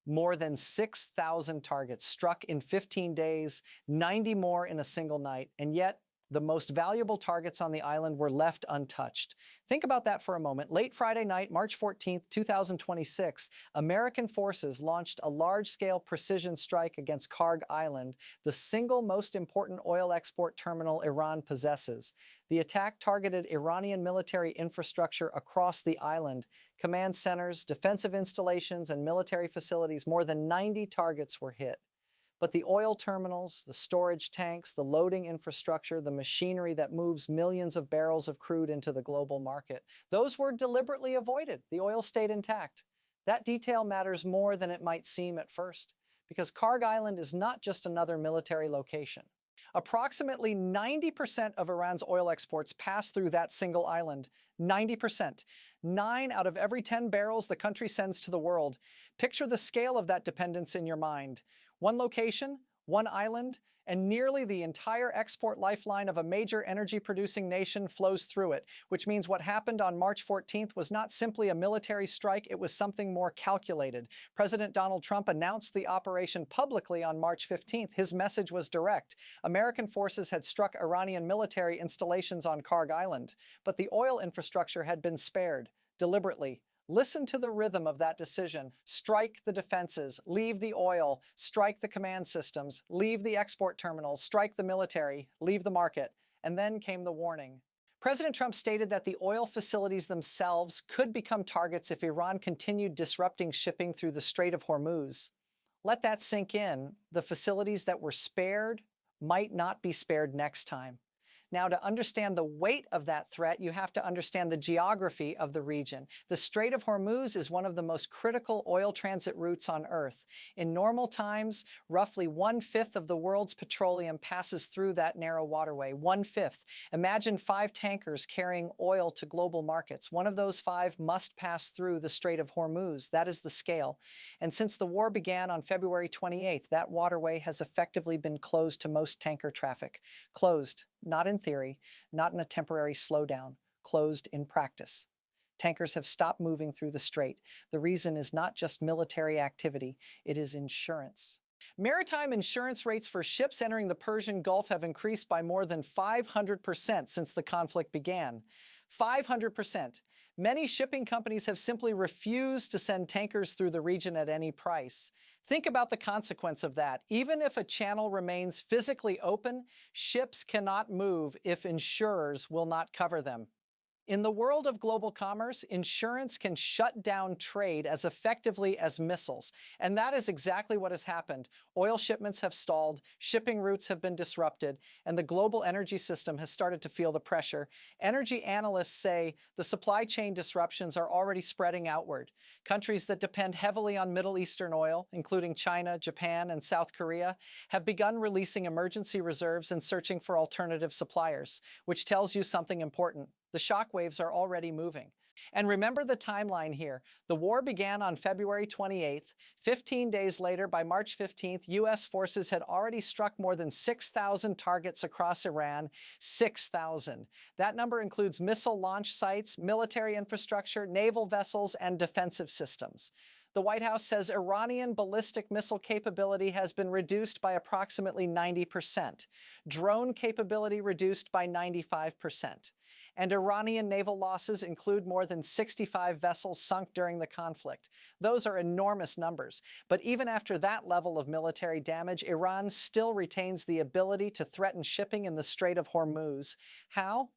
More than 6,000 targets struck in 15 days, 90 more in a single night, and yet the most valuable targets on the island were left untouched. Think about that for a moment. Late Friday night, March 14th, 2026, American forces launched a large-scale precision strike against Kharg Island, the single most important oil export terminal Iran possesses. The attack targeted Iranian military infrastructure across the island, command centers, defensive installations, and military facilities. More than 90 targets were hit. But the oil terminals, the storage tanks, the loading infrastructure, the machinery that moves millions of barrels of crude into the global market, those were deliberately avoided. The oil stayed intact. That detail matters more than it might seem at first, because Kharg Island is not just another military location. Approximately 90% of Iran's oil exports pass through that single island. 90%. 9 out of every 10 barrels the country sends to the world. Picture the scale of that dependence in your mind. One location, one island, and nearly the entire export lifeline of a major energy-producing nation flows through it, which means what happened on March 14th was not simply a military strike, it was something more calculated. President Donald Trump announced the operation publicly on March 15th. His message was direct. American forces had struck Iranian military installations on Kharg Island, but the oil infrastructure had been spared, deliberately. Listen to the rhythm of that decision. Strike the defenses, leave the oil, strike the command systems, leave the export terminals, strike the military, leave the market. And then came the warning. President Trump stated that the oil facilities themselves could become targets if Iran continued disrupting shipping through the Strait of Hormuz. Let that sink in. The facilities that were spared might not be spared next time. Now, to understand the weight of that threat, you have to understand the geography of the region. The Strait of Hormuz is one of the most critical oil transit routes on Earth. In normal times, roughly 1/5 of the world's petroleum passes through that narrow waterway. 1/5. Imagine 5 tankers carrying oil to global markets. One of those 5 must pass through the Strait of Hormuz. That is the scale. And since the war began on February 28th, that waterway has effectively been closed to most tanker traffic. Closed. Not in theory, not in a temporary slowdown, closed in practice. Tankers have stopped moving through the strait. The reason is not just military activity, it is insurance. Maritime insurance rates for ships entering the Persian Gulf have increased by more than 500% since the conflict began. 500%. Many shipping companies have simply refused to send tankers through the region at any price. Think about the consequence of that. Even if a channel remains physically open, ships cannot move if insurers will not cover them. In the world of global commerce, insurance can shut down trade as effectively as missiles. And that is exactly what has happened. Oil shipments have stalled, shipping routes have been disrupted, and the global energy system has started to feel the pressure. Energy analysts say the supply chain disruptions are already spreading outward. Countries that depend heavily on Middle Eastern oil, including China, Japan, and South Korea, have begun releasing emergency reserves and searching for alternative suppliers, which tells you something important. The shockwaves are already moving. And remember the timeline here. The war began on February 28th. 15 days later, by March 15th, U.S. forces had already struck more than 6,000 targets across Iran. 6,000. That number includes missile launch sites, military infrastructure, naval vessels, and defensive systems. The White House says Iranian ballistic missile capability has been reduced by approximately 90%. Drone capability reduced by 95%. And Iranian naval losses include more than 65 vessels sunk during the conflict. Those are enormous numbers. But even after that level of military damage, Iran still retains the ability to threaten shipping in the Strait of Hormuz. How?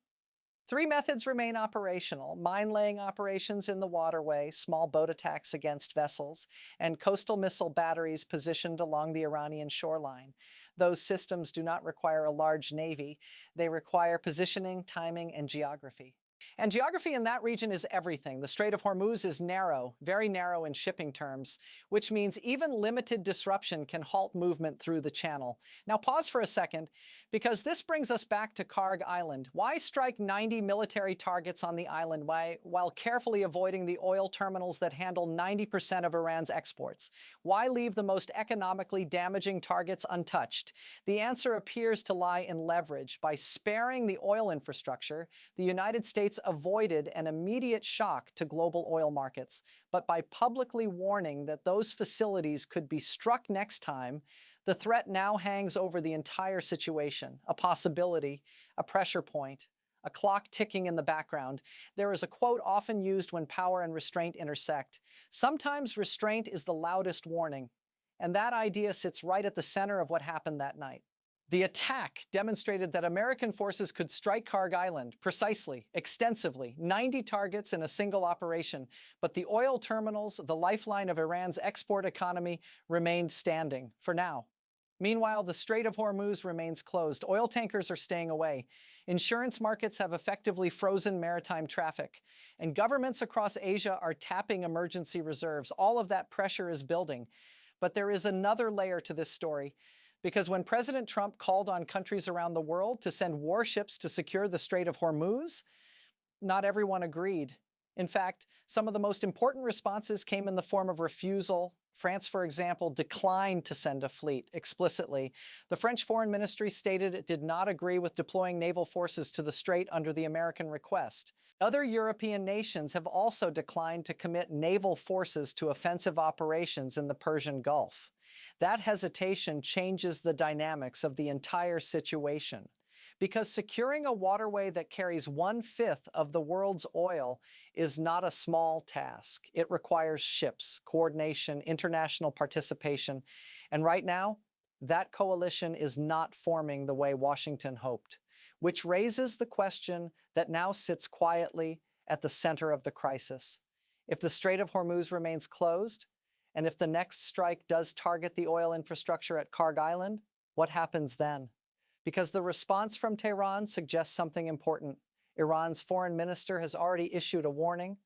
3 methods remain operational: mine-laying operations in the waterway, small boat attacks against vessels, and coastal missile batteries positioned along the Iranian shoreline. Those systems do not require a large navy. They require positioning, timing, and geography. And geography in that region is everything. The Strait of Hormuz is narrow, very narrow in shipping terms, which means even limited disruption can halt movement through the channel. Now pause for a second, because this brings us back to Kharg Island. Why strike 90 military targets on the island while carefully avoiding the oil terminals that handle 90% of Iran's exports? Why leave the most economically damaging targets untouched? The answer appears to lie in leverage. By sparing the oil infrastructure, the United States States avoided an immediate shock to global oil markets, but by publicly warning that those facilities could be struck next time, the threat now hangs over the entire situation, a possibility, a pressure point, a clock ticking in the background. There is a quote often used when power and restraint intersect. Sometimes restraint is the loudest warning, and that idea sits right at the center of what happened that night. The attack demonstrated that American forces could strike Kharg Island precisely, extensively, 90 targets in a single operation, but the oil terminals, the lifeline of Iran's export economy, remained standing, for now. Meanwhile, the Strait of Hormuz remains closed. Oil tankers are staying away. Insurance markets have effectively frozen maritime traffic. And governments across Asia are tapping emergency reserves. All of that pressure is building. But there is another layer to this story. Because when President Trump called on countries around the world to send warships to secure the Strait of Hormuz, not everyone agreed. In fact, some of the most important responses came in the form of refusal. France, for example, declined to send a fleet explicitly. The French Foreign Ministry stated it did not agree with deploying naval forces to the strait under the American request. Other European nations have also declined to commit naval forces to offensive operations in the Persian Gulf. That hesitation changes the dynamics of the entire situation. Because securing a waterway that carries 1/5 of the world's oil is not a small task. It requires ships, coordination, international participation. And right now, that coalition is not forming the way Washington hoped, which raises the question that now sits quietly at the center of the crisis. If the Strait of Hormuz remains closed, and if the next strike does target the oil infrastructure at Kharg Island, what happens then? Because the response from Tehran suggests something important. Iran's foreign minister has already issued a warning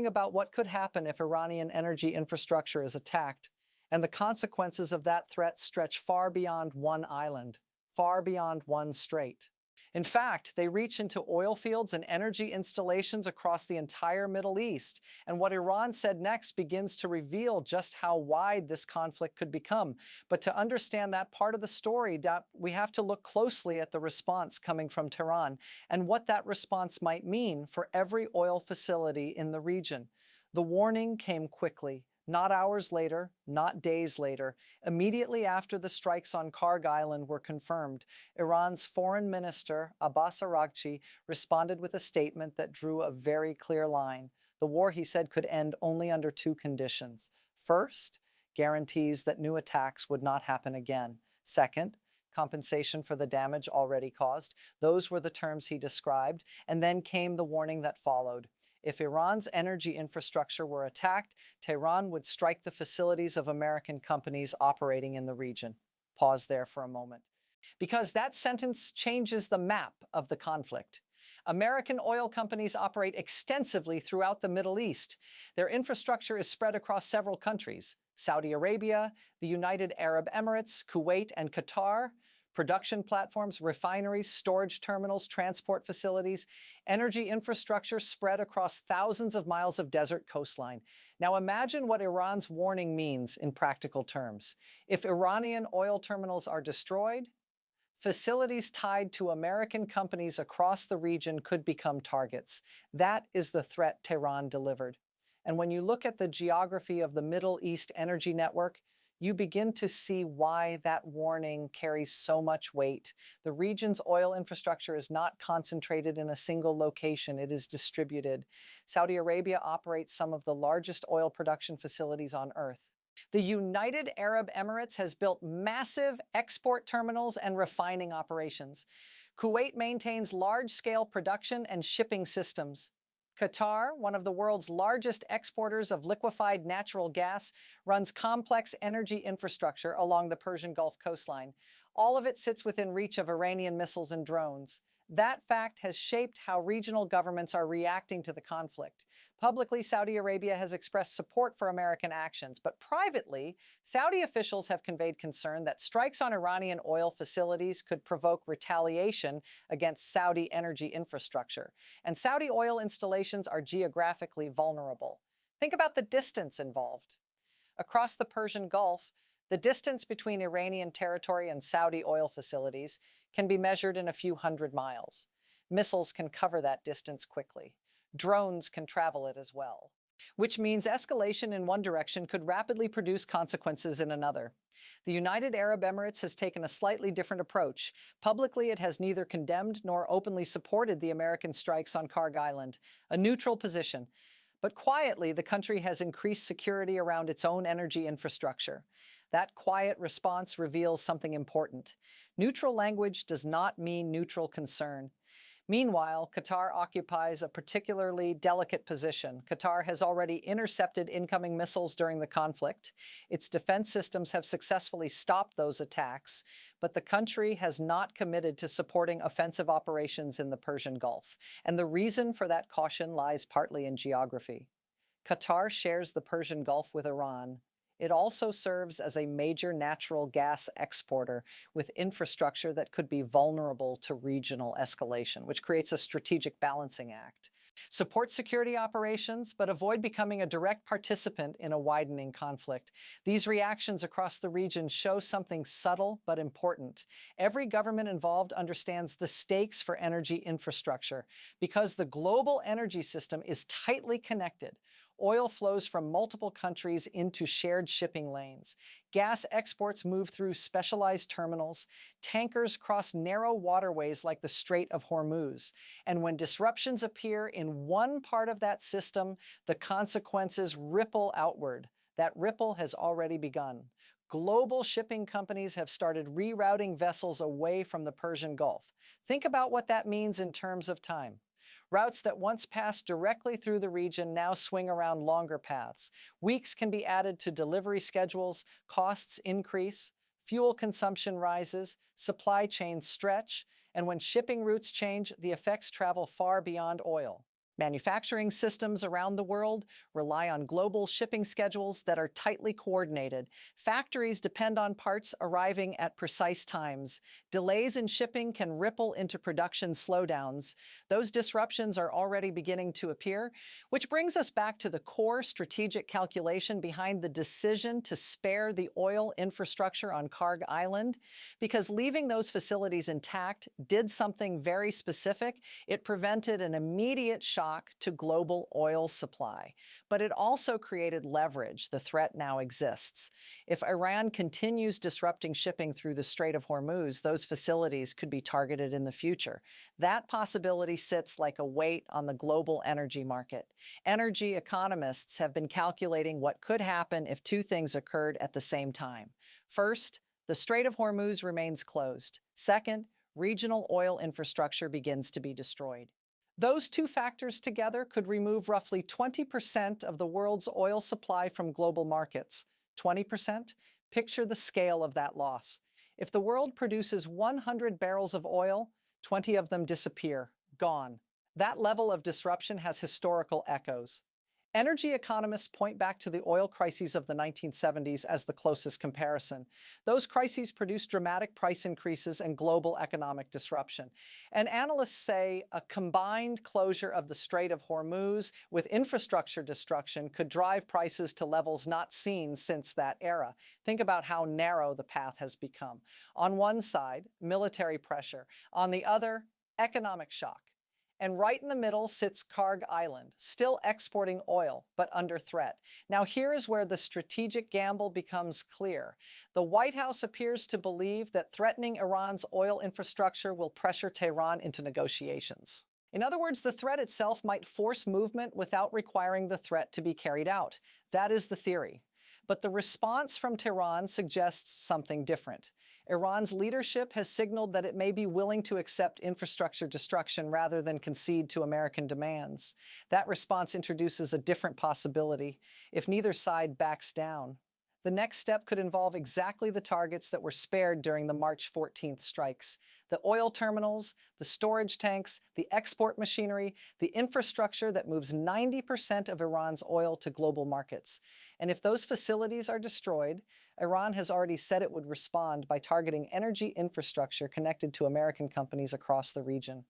about what could happen if Iranian energy infrastructure is attacked. And the consequences of that threat stretch far beyond one island, far beyond one strait. In fact, they reach into oil fields and energy installations across the entire Middle East. And what Iran said next begins to reveal just how wide this conflict could become. But to understand that part of the story, we have to look closely at the response coming from Tehran and what that response might mean for every oil facility in the region. The warning came quickly. Not hours later, not days later, immediately after the strikes on Kharg Island were confirmed, Iran's foreign minister, Abbas Araghchi, responded with a statement that drew a very clear line. The war, he said, could end only under two conditions. First, guarantees that new attacks would not happen again. Second, compensation for the damage already caused. Those were the terms he described. And then came the warning that followed. If Iran's energy infrastructure were attacked, Tehran would strike the facilities of American companies operating in the region. Pause there for a moment. Because that sentence changes the map of the conflict. American oil companies operate extensively throughout the Middle East. Their infrastructure is spread across several countries: Saudi Arabia, the United Arab Emirates, Kuwait, and Qatar. Production platforms, refineries, storage terminals, transport facilities, energy infrastructure spread across thousands of miles of desert coastline. Now imagine what Iran's warning means in practical terms. If Iranian oil terminals are destroyed, facilities tied to American companies across the region could become targets. That is the threat Tehran delivered. And when you look at the geography of the Middle East energy network, you begin to see why that warning carries so much weight. The region's oil infrastructure is not concentrated in a single location, it is distributed. Saudi Arabia operates some of the largest oil production facilities on Earth. The United Arab Emirates has built massive export terminals and refining operations. Kuwait maintains large-scale production and shipping systems. Qatar, one of the world's largest exporters of liquefied natural gas, runs complex energy infrastructure along the Persian Gulf coastline. All of it sits within reach of Iranian missiles and drones. That fact has shaped how regional governments are reacting to the conflict. Publicly, Saudi Arabia has expressed support for American actions, but privately, Saudi officials have conveyed concern that strikes on Iranian oil facilities could provoke retaliation against Saudi energy infrastructure. And Saudi oil installations are geographically vulnerable. Think about the distance involved. Across the Persian Gulf, the distance between Iranian territory and Saudi oil facilities can be measured in a few hundred miles. Missiles can cover that distance quickly. Drones can travel it as well, which means escalation in one direction could rapidly produce consequences in another. The United Arab Emirates has taken a slightly different approach. Publicly, it has neither condemned nor openly supported the American strikes on Kharg Island, a neutral position. But quietly, the country has increased security around its own energy infrastructure. That quiet response reveals something important. Neutral language does not mean neutral concern. Meanwhile, Qatar occupies a particularly delicate position. Qatar has already intercepted incoming missiles during the conflict. Its defense systems have successfully stopped those attacks, but the country has not committed to supporting offensive operations in the Persian Gulf. And the reason for that caution lies partly in geography. Qatar shares the Persian Gulf with Iran. It also serves as a major natural gas exporter with infrastructure that could be vulnerable to regional escalation, which creates a strategic balancing act. Support security operations, but avoid becoming a direct participant in a widening conflict. These reactions across the region show something subtle but important. Every government involved understands the stakes for energy infrastructure. Because the global energy system is tightly connected, oil flows from multiple countries into shared shipping lanes. Gas exports move through specialized terminals. Tankers cross narrow waterways like the Strait of Hormuz. And when disruptions appear in one part of that system, the consequences ripple outward. That ripple has already begun. Global shipping companies have started rerouting vessels away from the Persian Gulf. Think about what that means in terms of time. Routes that once passed directly through the region now swing around longer paths. Weeks can be added to delivery schedules, costs increase, fuel consumption rises, supply chains stretch, and when shipping routes change, the effects travel far beyond oil. Manufacturing systems around the world rely on global shipping schedules that are tightly coordinated. Factories depend on parts arriving at precise times. Delays in shipping can ripple into production slowdowns. Those disruptions are already beginning to appear, which brings us back to the core strategic calculation behind the decision to spare the oil infrastructure on Kharg Island. Because leaving those facilities intact did something very specific. It prevented an immediate shock to global oil supply. But it also created leverage. The threat now exists. If Iran continues disrupting shipping through the Strait of Hormuz, those facilities could be targeted in the future. That possibility sits like a weight on the global energy market. Energy economists have been calculating what could happen if two things occurred at the same time. First, the Strait of Hormuz remains closed. Second, regional oil infrastructure begins to be destroyed. Those two factors together could remove roughly 20% of the world's oil supply from global markets. 20%? Picture the scale of that loss. If the world produces 100 barrels of oil, 20 of them disappear, gone. That level of disruption has historical echoes. Energy economists point back to the oil crises of the 1970s as the closest comparison. Those crises produced dramatic price increases and global economic disruption. And analysts say a combined closure of the Strait of Hormuz with infrastructure destruction could drive prices to levels not seen since that era. Think about how narrow the path has become. On one side, military pressure. On the other, economic shock. And right in the middle sits Kharg Island, still exporting oil, but under threat. Now here is where the strategic gamble becomes clear. The White House appears to believe that threatening Iran's oil infrastructure will pressure Tehran into negotiations. In other words, the threat itself might force movement without requiring the threat to be carried out. That is the theory. But the response from Tehran suggests something different. Iran's leadership has signaled that it may be willing to accept infrastructure destruction rather than concede to American demands. That response introduces a different possibility if neither side backs down. The next step could involve exactly the targets that were spared during the March 14th strikes. The oil terminals, the storage tanks, the export machinery, the infrastructure that moves 90% of Iran's oil to global markets. And if those facilities are destroyed, Iran has already said it would respond by targeting energy infrastructure connected to American companies across the region.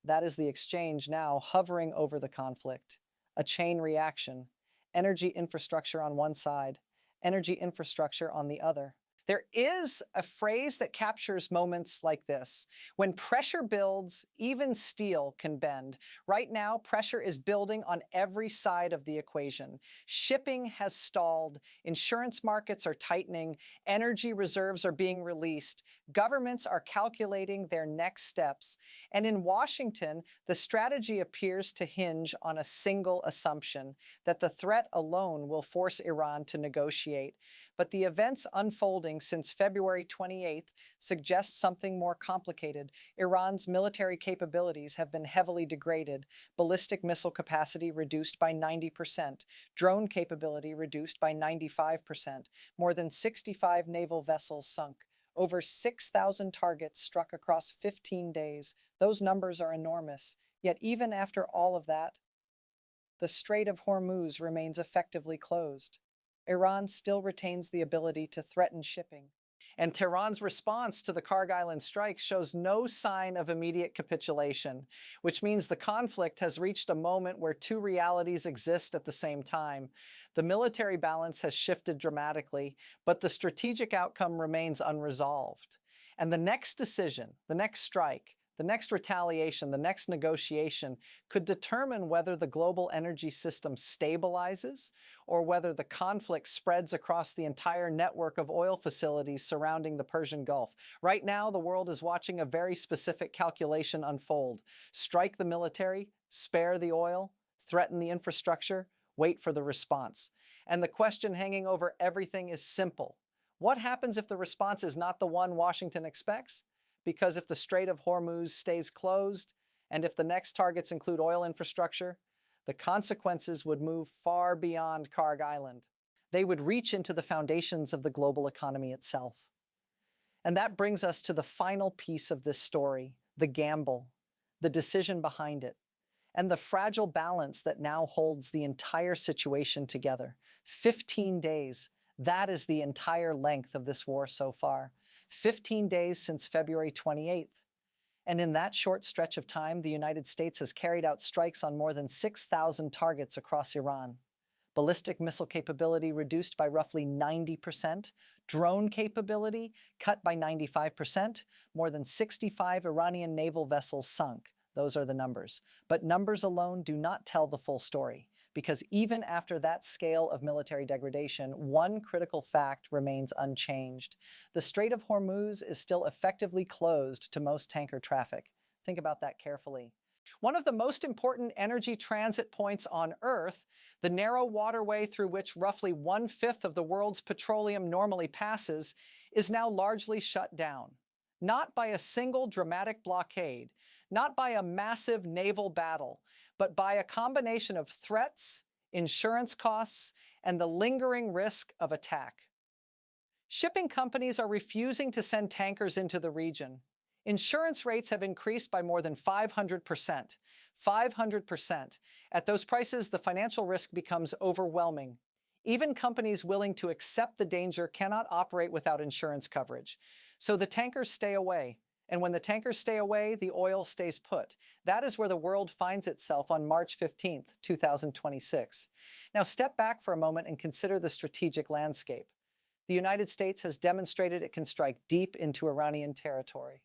That is the exchange now hovering over the conflict. A chain reaction. Energy infrastructure on one side, energy infrastructure on the other. There is a phrase that captures moments like this. When pressure builds, even steel can bend. Right now, pressure is building on every side of the equation. Shipping has stalled, insurance markets are tightening, energy reserves are being released, governments are calculating their next steps. And in Washington, the strategy appears to hinge on a single assumption, that the threat alone will force Iran to negotiate. But the events unfolding since February 28th suggest something more complicated. Iran's military capabilities have been heavily degraded, ballistic missile capacity reduced by 90%, drone capability reduced by 95%, more than 65 naval vessels sunk, over 6,000 targets struck across 15 days. Those numbers are enormous. Yet even after all of that, the Strait of Hormuz remains effectively closed. Iran still retains the ability to threaten shipping. And Tehran's response to the Kharg Island strike shows no sign of immediate capitulation, which means the conflict has reached a moment where two realities exist at the same time. The military balance has shifted dramatically, but the strategic outcome remains unresolved. And the next decision, the next strike, the next retaliation, the next negotiation could determine whether the global energy system stabilizes or whether the conflict spreads across the entire network of oil facilities surrounding the Persian Gulf. Right now, the world is watching a very specific calculation unfold. Strike the military, spare the oil, threaten the infrastructure, wait for the response. And the question hanging over everything is simple. What happens if the response is not the one Washington expects? Because if the Strait of Hormuz stays closed, and if the next targets include oil infrastructure, the consequences would move far beyond Kharg Island. They would reach into the foundations of the global economy itself. And that brings us to the final piece of this story, the gamble, the decision behind it, and the fragile balance that now holds the entire situation together. 15 days, that is the entire length of this war so far. 15 days since February 28th. And in that short stretch of time, the United States has carried out strikes on more than 6,000 targets across Iran. Ballistic missile capability reduced by roughly 90%, drone capability cut by 95%, more than 65 Iranian naval vessels sunk. Those are the numbers. But numbers alone do not tell the full story, because even after that scale of military degradation, one critical fact remains unchanged. The Strait of Hormuz is still effectively closed to most tanker traffic. Think about that carefully. One of the most important energy transit points on Earth, the narrow waterway through which roughly 1/5 of the world's petroleum normally passes, is now largely shut down. Not by a single dramatic blockade, not by a massive naval battle, but by a combination of threats, insurance costs, and the lingering risk of attack. Shipping companies are refusing to send tankers into the region. Insurance rates have increased by more than 500%. 500%. At those prices, the financial risk becomes overwhelming. Even companies willing to accept the danger cannot operate without insurance coverage. So the tankers stay away. And when the tankers stay away, the oil stays put. That is where the world finds itself on March 15th, 2026. Now step back for a moment and consider the strategic landscape. The United States has demonstrated it can strike deep into Iranian territory.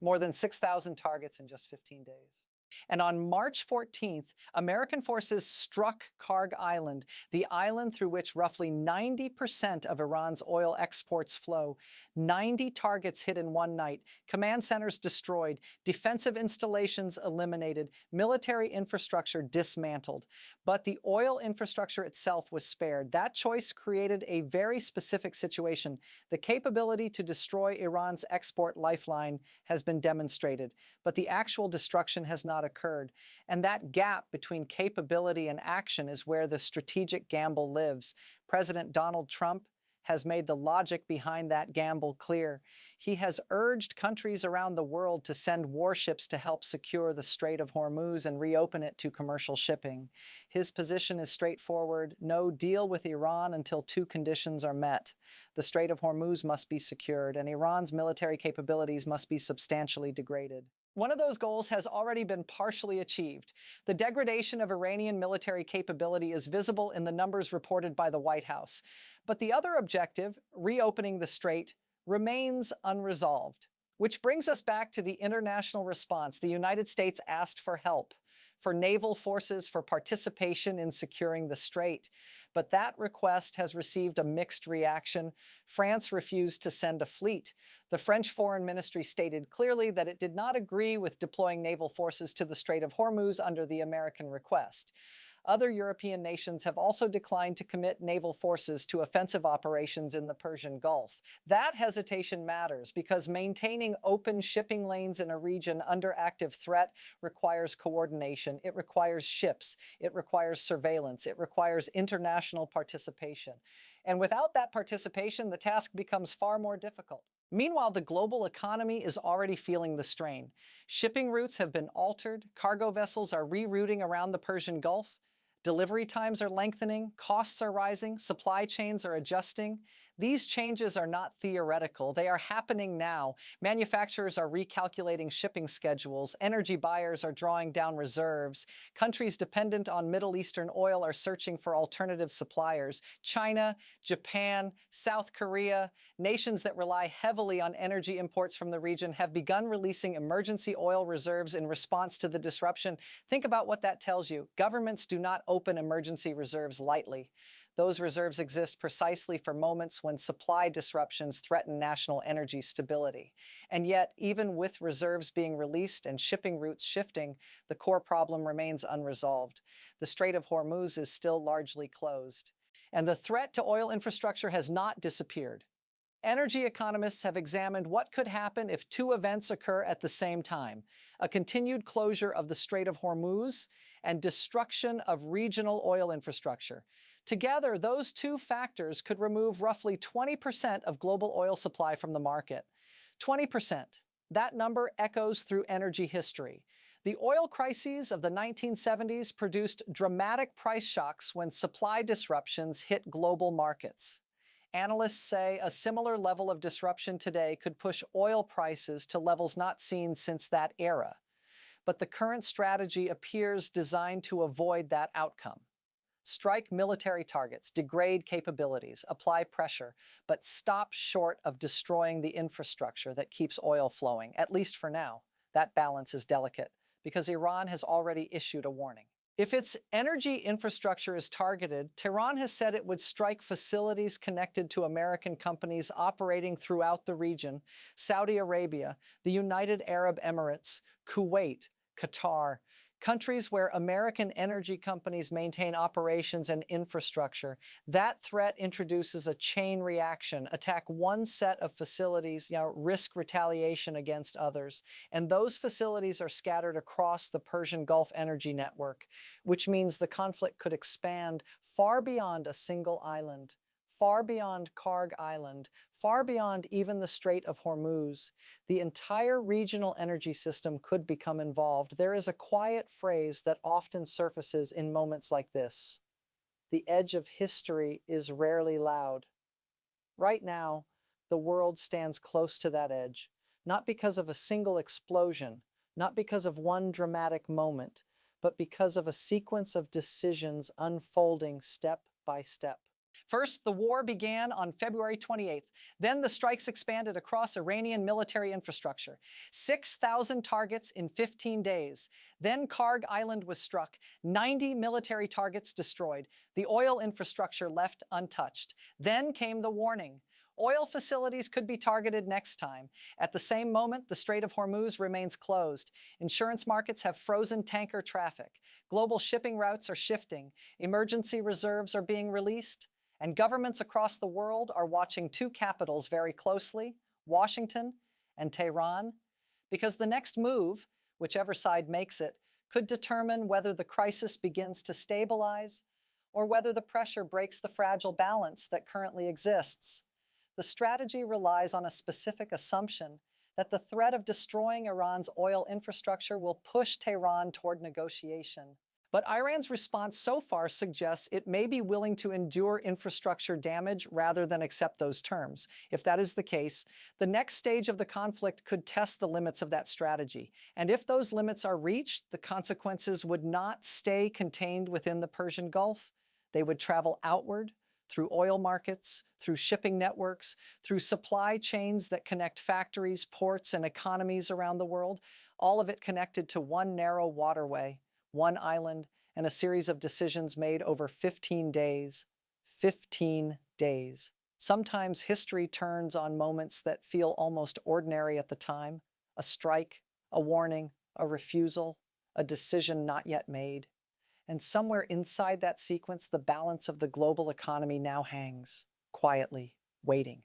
More than 6,000 targets in just 15 days. And on March 14th, American forces struck Kharg Island, the island through which roughly 90% of Iran's oil exports flow. 90 targets hit in one night, command centers destroyed, defensive installations eliminated, military infrastructure dismantled. But the oil infrastructure itself was spared. That choice created a very specific situation. The capability to destroy Iran's export lifeline has been demonstrated, but the actual destruction has not occurred. And that gap between capability and action is where the strategic gamble lives. President Donald Trump has made the logic behind that gamble clear. He has urged countries around the world to send warships to help secure the Strait of Hormuz and reopen it to commercial shipping. His position is straightforward: no deal with Iran until two conditions are met. The Strait of Hormuz must be secured, and Iran's military capabilities must be substantially degraded. One of those goals has already been partially achieved. The degradation of Iranian military capability is visible in the numbers reported by the White House. But the other objective, reopening the strait, remains unresolved. Which brings us back to the international response. The United States asked for help, for naval forces, for participation in securing the strait. But that request has received a mixed reaction. France refused to send a fleet. The French Foreign Ministry stated clearly that it did not agree with deploying naval forces to the Strait of Hormuz under the American request. Other European nations have also declined to commit naval forces to offensive operations in the Persian Gulf. That hesitation matters because maintaining open shipping lanes in a region under active threat requires coordination. It requires ships. It requires surveillance. It requires international participation. And without that participation, the task becomes far more difficult. Meanwhile, the global economy is already feeling the strain. Shipping routes have been altered. Cargo vessels are rerouting around the Persian Gulf. Delivery times are lengthening, costs are rising, supply chains are adjusting. These changes are not theoretical. They are happening now. Manufacturers are recalculating shipping schedules. Energy buyers are drawing down reserves. Countries dependent on Middle Eastern oil are searching for alternative suppliers. China, Japan, South Korea, nations that rely heavily on energy imports from the region have begun releasing emergency oil reserves in response to the disruption. Think about what that tells you. Governments do not open emergency reserves lightly. Those reserves exist precisely for moments when supply disruptions threaten national energy stability. And yet, even with reserves being released and shipping routes shifting, the core problem remains unresolved. The Strait of Hormuz is still largely closed. And the threat to oil infrastructure has not disappeared. Energy economists have examined what could happen if two events occur at the same time: a continued closure of the Strait of Hormuz and destruction of regional oil infrastructure. Together, those two factors could remove roughly 20% of global oil supply from the market. 20%. That number echoes through energy history. The oil crises of the 1970s produced dramatic price shocks when supply disruptions hit global markets. Analysts say a similar level of disruption today could push oil prices to levels not seen since that era. But the current strategy appears designed to avoid that outcome. Strike military targets, degrade capabilities, apply pressure, but stop short of destroying the infrastructure that keeps oil flowing, at least for now. That balance is delicate, because Iran has already issued a warning. If its energy infrastructure is targeted, Tehran has said it would strike facilities connected to American companies operating throughout the region: Saudi Arabia, the United Arab Emirates, Kuwait, Qatar, countries where American energy companies maintain operations and infrastructure. That threat introduces a chain reaction. Attack one set of facilities, risk retaliation against others. And those facilities are scattered across the Persian Gulf energy network, which means the conflict could expand far beyond a single island, far beyond Kharg Island, far beyond even the Strait of Hormuz. The entire regional energy system could become involved. There is a quiet phrase that often surfaces in moments like this: the edge of history is rarely loud. Right now, the world stands close to that edge, not because of a single explosion, not because of one dramatic moment, but because of a sequence of decisions unfolding step by step. First, the war began on February 28th. Then the strikes expanded across Iranian military infrastructure. 6,000 targets in 15 days. Then Kharg Island was struck. 90 military targets destroyed. The oil infrastructure left untouched. Then came the warning: oil facilities could be targeted next time. At the same moment, the Strait of Hormuz remains closed. Insurance markets have frozen tanker traffic. Global shipping routes are shifting. Emergency reserves are being released. And governments across the world are watching two capitals very closely: Washington and Tehran, because the next move, whichever side makes it, could determine whether the crisis begins to stabilize or whether the pressure breaks the fragile balance that currently exists. The strategy relies on a specific assumption that the threat of destroying Iran's oil infrastructure will push Tehran toward negotiation. But Iran's response so far suggests it may be willing to endure infrastructure damage rather than accept those terms. If that is the case, the next stage of the conflict could test the limits of that strategy. And if those limits are reached, the consequences would not stay contained within the Persian Gulf. They would travel outward through oil markets, through shipping networks, through supply chains that connect factories, ports, and economies around the world, all of it connected to one narrow waterway, one island, and a series of decisions made over 15 days. 15 days. Sometimes history turns on moments that feel almost ordinary at the time: a strike, a warning, a refusal, a decision not yet made. And somewhere inside that sequence, the balance of the global economy now hangs, quietly, waiting.